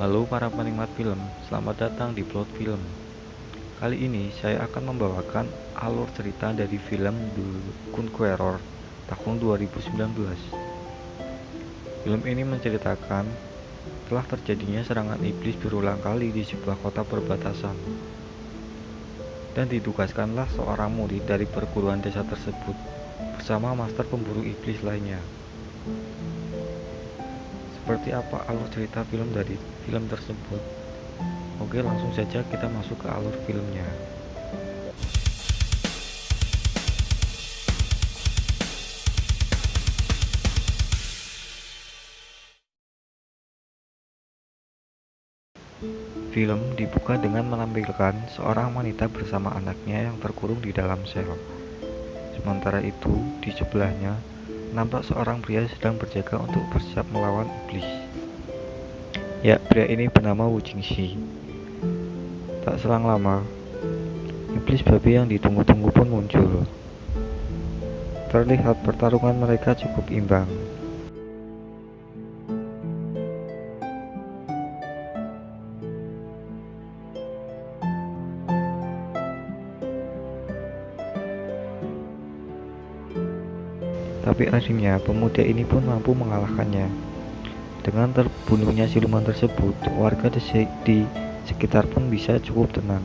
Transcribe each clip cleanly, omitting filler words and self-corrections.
Halo para penikmat film, selamat datang di Plot Film. Kali ini saya akan membawakan alur cerita dari film The Conqueror tahun 2019. Film ini menceritakan telah terjadinya serangan iblis berulang kali di sebuah kota perbatasan. Dan ditugaskanlah seorang murid dari perguruan desa tersebut bersama master pemburu iblis lainnya. Seperti apa alur cerita film dari film tersebut? Oke, langsung saja kita masuk ke alur filmnya. Film dibuka dengan menampilkan seorang wanita bersama anaknya yang terkurung di dalam sel. Sementara itu, di sebelahnya nampak seorang pria sedang berjaga untuk bersiap melawan iblis. Ya, pria ini bernama Wu Jingxi. Tak selang lama, iblis babi yang ditunggu-tunggu pun muncul. Terlihat pertarungan mereka cukup imbang. Tapi akhirnya pemuda ini pun mampu mengalahkannya. Dengan terbunuhnya siluman tersebut, warga di sekitar pun bisa cukup tenang.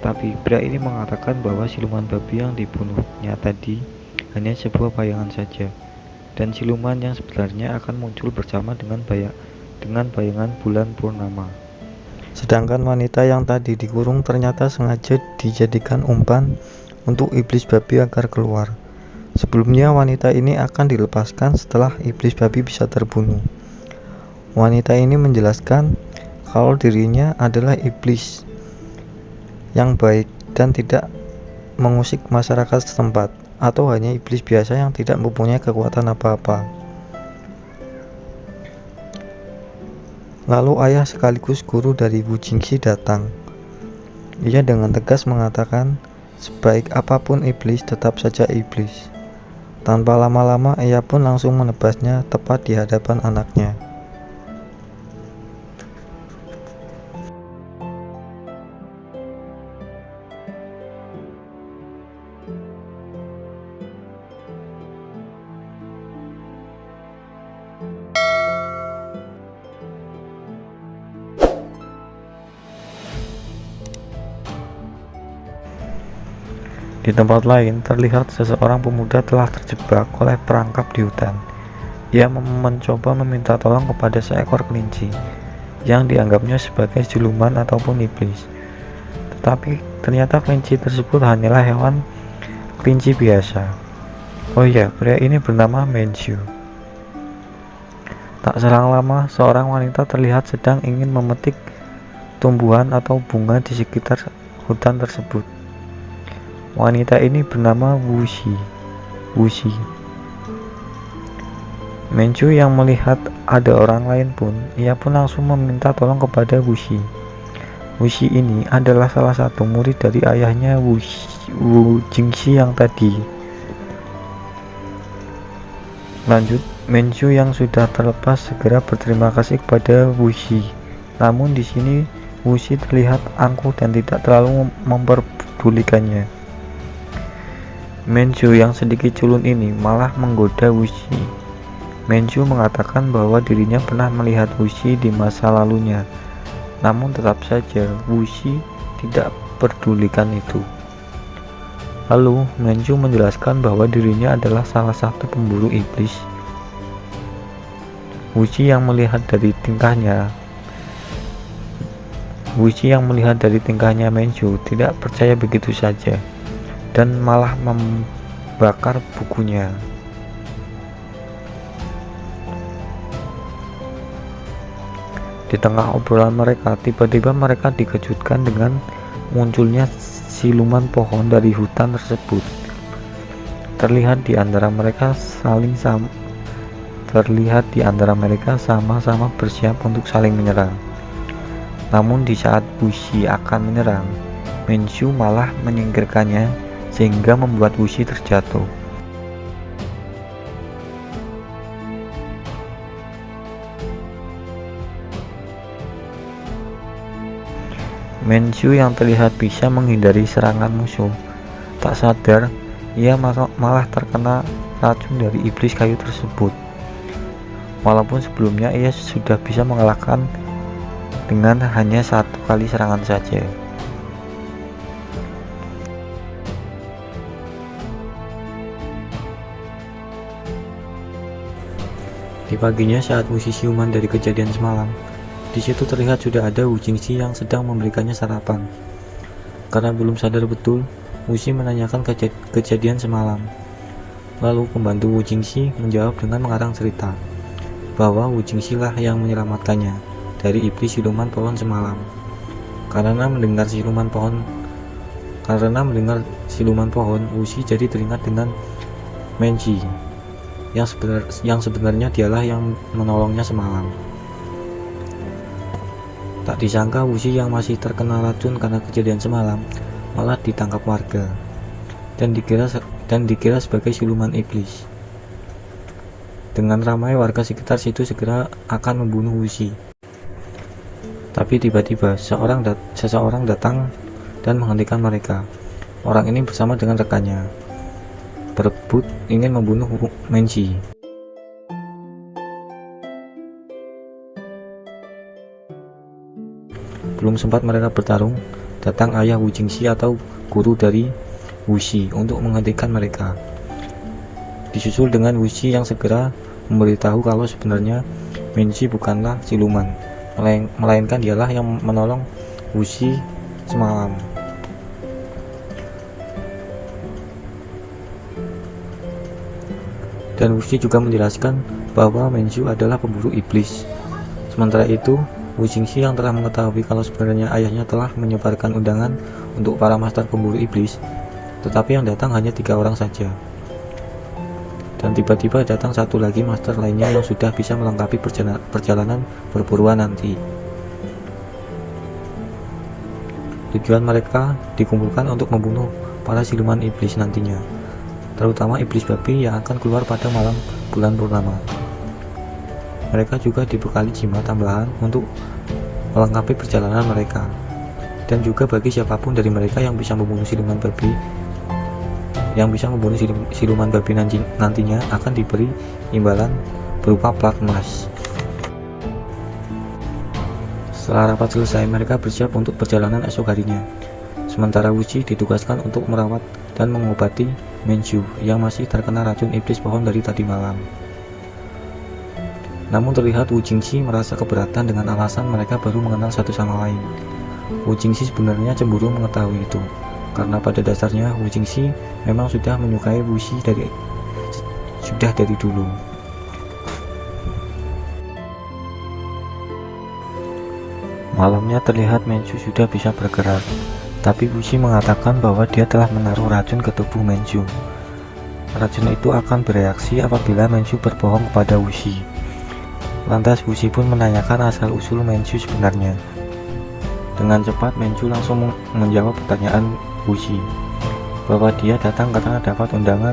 Tapi pria ini mengatakan bahwa siluman babi yang dibunuhnya tadi hanya sebuah bayangan saja, dan siluman yang sebenarnya akan muncul bersama dengan bayangan bulan purnama. Sedangkan wanita yang tadi dikurung ternyata sengaja dijadikan umpan untuk iblis babi agar keluar. Sebelumnya wanita ini akan dilepaskan setelah iblis babi bisa terbunuh. Wanita ini menjelaskan kalau dirinya adalah iblis yang baik dan tidak mengusik masyarakat setempat, atau hanya iblis biasa yang tidak mempunyai kekuatan apa-apa. Lalu ayah sekaligus guru dari Wu Jingxi datang. Ia dengan tegas mengatakan, sebaik apapun iblis tetap saja iblis. Tanpa lama-lama ia pun langsung menebasnya tepat di hadapan anaknya. Di tempat lain, terlihat seseorang pemuda telah terjebak oleh perangkap di hutan. Ia mencoba meminta tolong kepada seekor kelinci yang dianggapnya sebagai siluman ataupun iblis. Tetapi ternyata kelinci tersebut hanyalah hewan kelinci biasa. Oh iya, pria ini bernama Menju. Tak selang lama, seorang wanita terlihat sedang ingin memetik tumbuhan atau bunga di sekitar hutan tersebut. Wanita ini bernama Wuxi. Menju yang melihat ada orang lain pun, ia pun langsung meminta tolong kepada Wuxi. Wuxi ini adalah salah satu murid dari ayahnya Wu Jingxi yang tadi. Lanjut, Menju yang sudah terlepas segera berterima kasih kepada Wuxi. Namun di sini Wuxi terlihat angkuh dan tidak terlalu memperdulikannya. Menju yang sedikit culun ini malah menggoda Wuxi. Menju mengatakan bahwa dirinya pernah melihat Wuxi di masa lalunya. Namun tetap saja Wuxi tidak pedulikan itu. Lalu Menju menjelaskan bahwa dirinya adalah salah satu pemburu iblis. Wuxi yang melihat dari tingkahnya Menju tidak percaya begitu saja dan malah membakar bukunya. Di tengah obrolan mereka, tiba-tiba mereka dikejutkan dengan munculnya siluman pohon dari hutan tersebut. Terlihat di antara mereka sama-sama bersiap untuk saling menyerang. Namun di saat Wuxi akan menyerang, Menju malah menyingkirkannya sehingga membuat Wuxi terjatuh. Menchu yang terlihat bisa menghindari serangan musuh, tak sadar ia malah terkena racun dari iblis kayu tersebut. Walaupun sebelumnya ia sudah bisa mengalahkan dengan hanya satu kali serangan saja. Di paginya saat Wuxi siuman dari kejadian semalam, di situ terlihat sudah ada Wu Jingxi yang sedang memberikannya sarapan. Karena belum sadar betul, Wuxi menanyakan kejadian semalam. Lalu pembantu Wu Jingxi menjawab dengan mengarang cerita bahwa Wu Jingxi lah yang menyelamatkannya dari iblis siluman pohon semalam. Karena mendengar siluman pohon, Wuxi jadi teringat dengan Menji yang sebenarnya dialah yang menolongnya semalam. Tak disangka Wuxi yang masih terkena racun karena kejadian semalam malah ditangkap warga dan dikira sebagai siluman iblis. Dengan ramai warga sekitar situ segera akan membunuh Wuxi. Tapi tiba-tiba seseorang datang dan menghentikan mereka. Orang ini bersama dengan rekannya berebut ingin membunuh Menji. Belum sempat mereka bertarung, datang ayah Wu Jingxi atau guru dari Wuxi untuk menghentikan mereka. Disusul dengan Wuxi yang segera memberitahu kalau sebenarnya Menji bukanlah siluman, melainkan dialah yang menolong Wuxi semalam. Dan Wuxi juga menjelaskan bahwa Menju adalah pemburu iblis. Sementara itu, Wu Jingxi yang telah mengetahui kalau sebenarnya ayahnya telah menyebarkan undangan untuk para master pemburu iblis, tetapi yang datang hanya 3 orang saja. Dan tiba-tiba datang satu lagi master lainnya yang sudah bisa melengkapi perjalanan perburuan nanti. Tujuan mereka dikumpulkan untuk membunuh para siluman iblis nantinya, terutama iblis babi yang akan keluar pada malam bulan purnama. Mereka juga dibekali jimat tambahan untuk melengkapi perjalanan mereka, dan juga bagi siapapun dari mereka yang bisa membunuh siluman babi nantinya akan diberi imbalan berupa plat emas. Setelah rapat selesai, mereka bersiap untuk perjalanan esok harinya. Sementara Wuxi ditugaskan untuk merawat dan mengobati Menju yang masih terkena racun iblis pohon dari tadi malam. Namun terlihat Wu Jingxi merasa keberatan dengan alasan mereka baru mengenal satu sama lain. Wu Jingxi sebenarnya cemburu mengetahui itu, karena pada dasarnya Wu Jingxi memang sudah menyukai Wuxi dari dulu. Malamnya terlihat Menju sudah bisa bergerak, tapi Wuxi mengatakan bahwa dia telah menaruh racun ke tubuh Menju. Racun itu akan bereaksi apabila Menju berbohong kepada Wuxi. Lantas Wuxi pun menanyakan asal-usul Menju sebenarnya. Dengan cepat Menju langsung menjawab pertanyaan Wuxi bahwa dia datang karena dapat undangan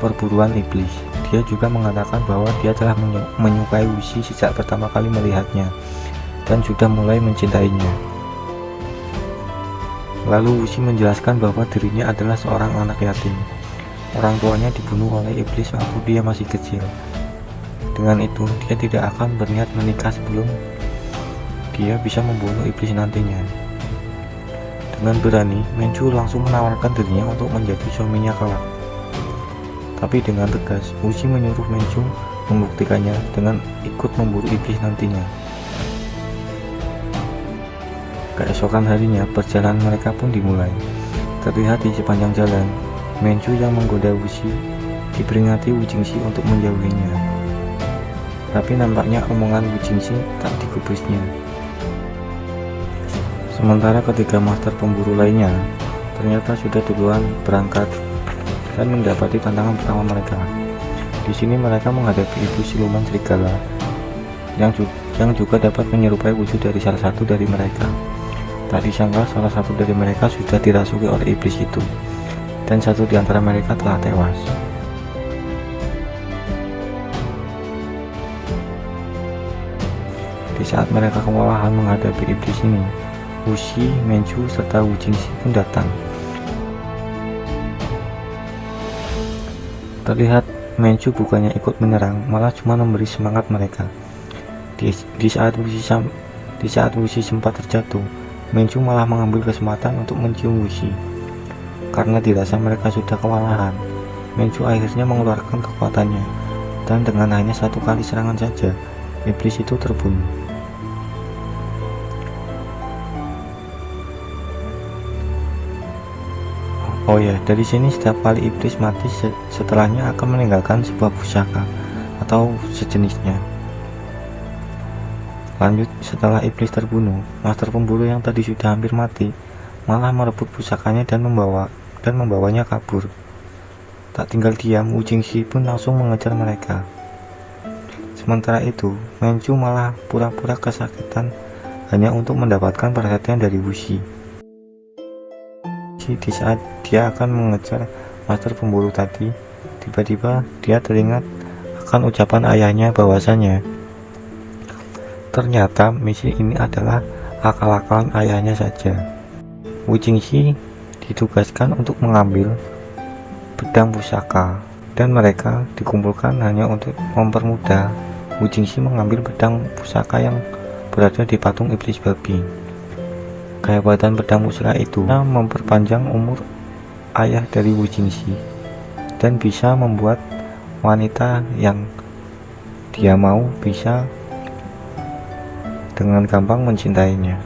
perburuan iblis. Dia juga mengatakan bahwa dia telah menyukai Wuxi sejak pertama kali melihatnya dan sudah mulai mencintainya. Lalu Wuxi menjelaskan bahwa dirinya adalah seorang anak yatim. Orang tuanya dibunuh oleh iblis waktu dia masih kecil. Dengan itu, dia tidak akan berniat menikah sebelum dia bisa membunuh iblis nantinya. Dengan berani, Menju langsung menawarkan dirinya untuk menjadi suaminya kelak. Tapi dengan tegas, Wuxi menyuruh Menju membuktikannya dengan ikut memburu iblis nantinya. Keesokan harinya, perjalanan mereka pun dimulai. Terlihat di sepanjang jalan, Menju yang menggoda Wuxi diperingati Wu Jingxi untuk menjauhinya. Tapi nampaknya omongan Wu Jingxi tak digubrisnya. Sementara ketiga master pemburu lainnya ternyata sudah duluan berangkat dan mendapati tantangan pertama mereka. Di sini mereka menghadapi ibu siluman serigala yang juga dapat menyerupai wujud dari salah satu dari mereka. Tak disangka salah satu dari mereka sudah dirasuki oleh iblis itu, dan satu di antara mereka telah tewas. Di saat mereka kewalahan menghadapi iblis ini, Wuxi, Menju, serta Wu Jingxi pun datang. Terlihat Menju bukannya ikut menyerang, malah cuma memberi semangat mereka. Di saat Wuxi sempat terjatuh, Menju malah mengambil kesempatan untuk mencium Wuxi. Karena dirasa mereka sudah kewalahan, Menju akhirnya mengeluarkan kekuatannya, dan dengan hanya satu kali serangan saja, iblis itu terbunuh. Oh ya, dari sini setiap kali iblis mati setelahnya akan meninggalkan sebuah pusaka atau sejenisnya. Lanjut, setelah iblis terbunuh, master pemburu yang tadi sudah hampir mati malah merebut pusakanya dan membawanya kabur. Tak tinggal diam, Wu Jingxi pun langsung mengejar mereka. Sementara itu, Menju malah pura-pura kesakitan hanya untuk mendapatkan perhatian dari Wuxi. Di saat dia akan mengejar master pemburu tadi, tiba-tiba dia teringat akan ucapan ayahnya bahwasanya ternyata misi ini adalah akal-akalan ayahnya saja. Wu Jingxi ditugaskan untuk mengambil pedang pusaka, dan mereka dikumpulkan hanya untuk mempermudah Wu Jingxi mengambil pedang pusaka yang berada di patung iblis babi. Kehebatan pedang pusaka itu memperpanjang umur ayah dari Wu Jingxi dan bisa membuat wanita yang dia mau bisa dengan gampang mencintainya.